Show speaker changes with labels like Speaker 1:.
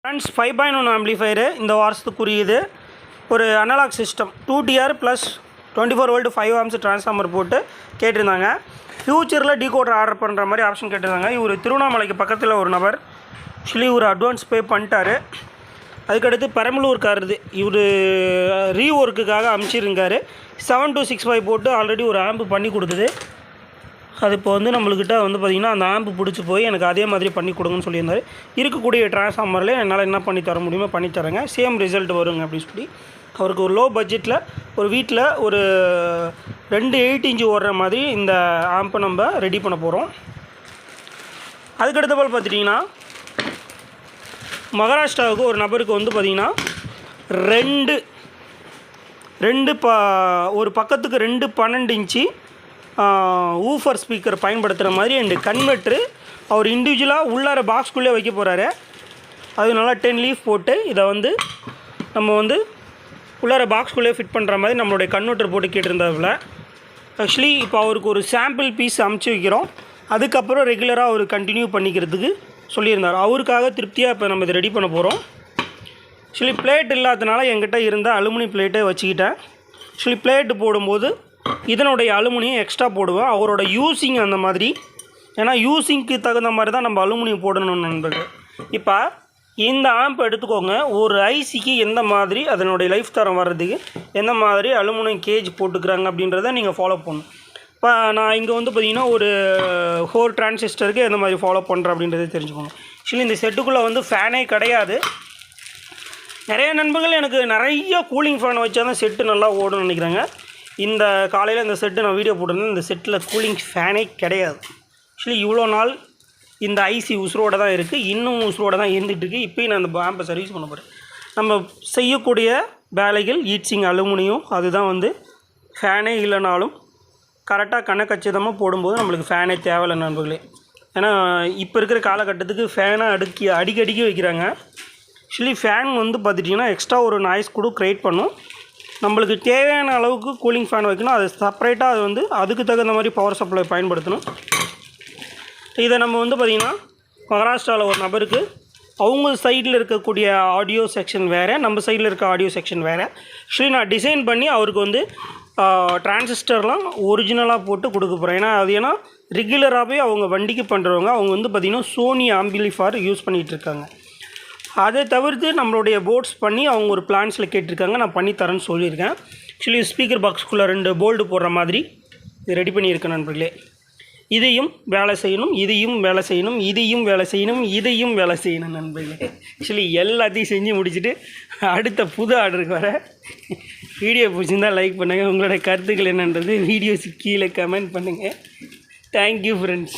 Speaker 1: Friends 5.1 amplifier இந்த வாரத்துக்குரியது ஒரு analogue system 2TR plus 24 volt 5 amps transformer போட்டு கேட்டிருந்தாங்க. ஃப்யூச்சரில் டீகோடர் ஆர்டர் பண்ணுற மாதிரி ஆப்ஷன் கேட்டிருந்தாங்க. இவர் திருவண்ணாமலைக்கு பக்கத்தில் ஒரு நபர் ஆக்சுவலி இவர் அட்வான்ஸ் பே பண்ணிட்டார். அதுக்கடுத்து பெரம்பலூர்காரது இவர் ரீஒர்க்குக்காக அனுப்பிச்சிருக்காரு. 7265 போட்டு ஆல்ரெடி ஒரு ஆம்பு பண்ணி கொடுக்குது. அது இப்போ நம்மளுக்கிட்ட பார்த்திங்கன்னா அந்த ஆம்பு பிடிச்சி போய் எனக்கு அதே மாதிரி பண்ணி கொடுங்கன்னு சொல்லியிருந்தார். இருக்கக்கூடிய ட்ரான்ஸ்ஃபார்மரில் என்னால் என்ன பண்ணி தர முடியுமோ பண்ணித்தரேங்க, சேம் ரிசல்ட் வருங்க அப்படின்னு சொல்லி அவருக்கு ஒரு லோ பட்ஜெட்டில் ஒரு வீட்டில் ஒரு 2 8 இன்ச்சு ஓடுற மாதிரி இந்த ஆம்பை நம்ம ரெடி பண்ண போகிறோம். அதுக்கடுத்த போல் பார்த்துட்டிங்கன்னா மகாராஷ்டிராவுக்கு ஒரு நபருக்கு பார்த்திங்கன்னா ஒரு பக்கத்துக்கு 2 12 இன்ச்சு ஊஃபர் ஸ்பீக்கர் பயன்படுத்துகிற மாதிரி அண்டு கன்வெர்ட்ரு அவர் இண்டிவிஜுவலாக உள்ளார பாக்ஸ்குள்ளே வைக்க போகிறாரு. அது நல்லா 10 லீஃப் போட்டு இதை நம்ம உள்ளார பாக்ஸ்குள்ளே ஃபிட் பண்ணுற மாதிரி நம்மளுடைய கன்வெர்ட்டர் போட்டு கேட்டிருந்தாப்புல. ஆக்சுவலி இப்போ அவருக்கு ஒரு சாம்பிள் பீஸ் அமுச்சு வைக்கிறோம். அதுக்கப்புறம் ரெகுலராக அவர் கண்டினியூ பண்ணிக்கிறதுக்கு சொல்லியிருந்தார். அவருக்காக திருப்தியாக இப்போ நம்ம இதை ரெடி பண்ண போகிறோம். ஆக்சுவலி பிளேட் இல்லாதனால என்கிட்ட இருந்த அலுமினியம் பிளேட்டை வச்சுக்கிட்டேன். ஆக்சுவலி பிளேட்டு போடும்போது இதனுடைய அலுமினியம் எக்ஸ்ட்ரா போடுவேன். அவரோட யூஸிங் அந்த மாதிரி, ஏன்னா யூஸிங்க்கு தகுந்த மாதிரி தான் நம்ம அலுமினியம் போடணும் நண்பர்கள். இப்போ இந்த ஆம்ப் எடுத்துக்கோங்க. ஒரு ஐசிக்கு எந்த மாதிரி அதனுடைய லைஃப் தரம் வர்றதுக்கு எந்த மாதிரி அலுமினியம் கேஜ் போட்டுக்கிறாங்க அப்படின்றத நீங்கள் ஃபாலோ பண்ணணும். இப்போ நான் இங்கே பார்த்திங்கன்னா ஒரு 4 டிரான்சிஸ்டருக்கு எந்த மாதிரி ஃபாலோ பண்ணுறேன் அப்படின்றத தெரிஞ்சுக்கோங்க. ஆக்சுவலி இந்த செட்டுக்குள்ளே ஃபேனே கிடையாது. நிறைய நண்பர்கள் எனக்கு நிறைய கூலிங் ஃபேன் வச்சா தான் செட்டு நல்லா ஓடும்னு நினைக்கிறாங்க. இந்த காலையில் இந்த செட்டு நான் வீடியோ போட்டிருந்தேன். இந்த செட்டில் கூலிங் ஃபேனே கிடையாது. ஆக்சுவலி இவ்வளோ நாள் இந்த ஐசி உசுரோடு தான் இருக்குது, இன்னும் உசுரோடு தான் இருந்துகிட்ருக்கு. இப்போயும் நான் அந்த ஆம்பை சர்வீஸ் பண்ண போகிறேன். நம்ம செய்யக்கூடிய வேலைகள் ஈட்சிங் அலுமினியம் அதுதான் ஃபேனே இல்லைனாலும் கரெக்டாக கணக்கச்சிதமாக போடும்போது நம்மளுக்கு ஃபேனே தேவையில்லை நண்பர்களே. ஏன்னா இப்போ இருக்கிற காலகட்டத்துக்கு ஃபேனை அடிக்கடிக்க வைக்கிறாங்க. ஆக்சுவலி ஃபேன் பார்த்துட்டிங்கன்னா எக்ஸ்ட்ரா ஒரு நாய்ஸ் கூட க்ரியேட் பண்ணும். நம்மளுக்கு தேவையான அளவுக்கு கூலிங் ஃபேன் வைக்கணும். அது செப்பரேட்டாக அதுக்கு தகுந்த மாதிரி பவர் சப்ளை பயன்படுத்தணும். இதை நம்ம பார்த்திங்கன்னா மகாராஷ்டிராவில் ஒரு நபருக்கு அவங்க சைடில் இருக்கக்கூடிய ஆடியோ செக்ஷன் வேறு, நம்ம சைடில் இருக்க ஆடியோ செக்ஷன் வேறு. ஆக்சுவலி நான் டிசைன் பண்ணி அவருக்கு டிரான்சிஸ்டர்லாம் ஒரிஜினலாக போட்டு கொடுக்க போகிறேன். ஏன்னா ரெகுலராகவே அவங்க வண்டிக்கு பண்ணுறவங்க அவங்க பார்த்திங்கன்னா சோனி ஆம்பிளிஃபையர் யூஸ் பண்ணிகிட்ருக்காங்க. அதை தவிர்த்து நம்மளுடைய போர்ட்ஸ் பண்ணி அவங்க ஒரு பிளான்ஸில் கேட்டிருக்காங்க. நான் பண்ணி தரேன்னு சொல்லியிருக்கேன். ஆக்சுவலி ஸ்பீக்கர் பாக்ஸ்குள்ளே 2 போல்டு போடுற மாதிரி இது ரெடி பண்ணியிருக்கேன் நண்பர்களே. இதையும் வேலை செய்யணும், இதையும் வேலை செய்யணும், இதையும் வேலை செய்யணும், இதையும் வேலை செய்யணும் நண்பர்களே. ஆக்சுவலி எல்லாத்தையும் செஞ்சு முடிச்சுட்டு அடுத்த புது ஆர்டருக்கு வர வீடியோ பிடிச்சிருந்தால் லைக் பண்ணுங்கள். உங்களோட கருத்துக்கள் என்னன்றது வீடியோஸுக்கு கீழே கமெண்ட் பண்ணுங்கள். Thank you friends.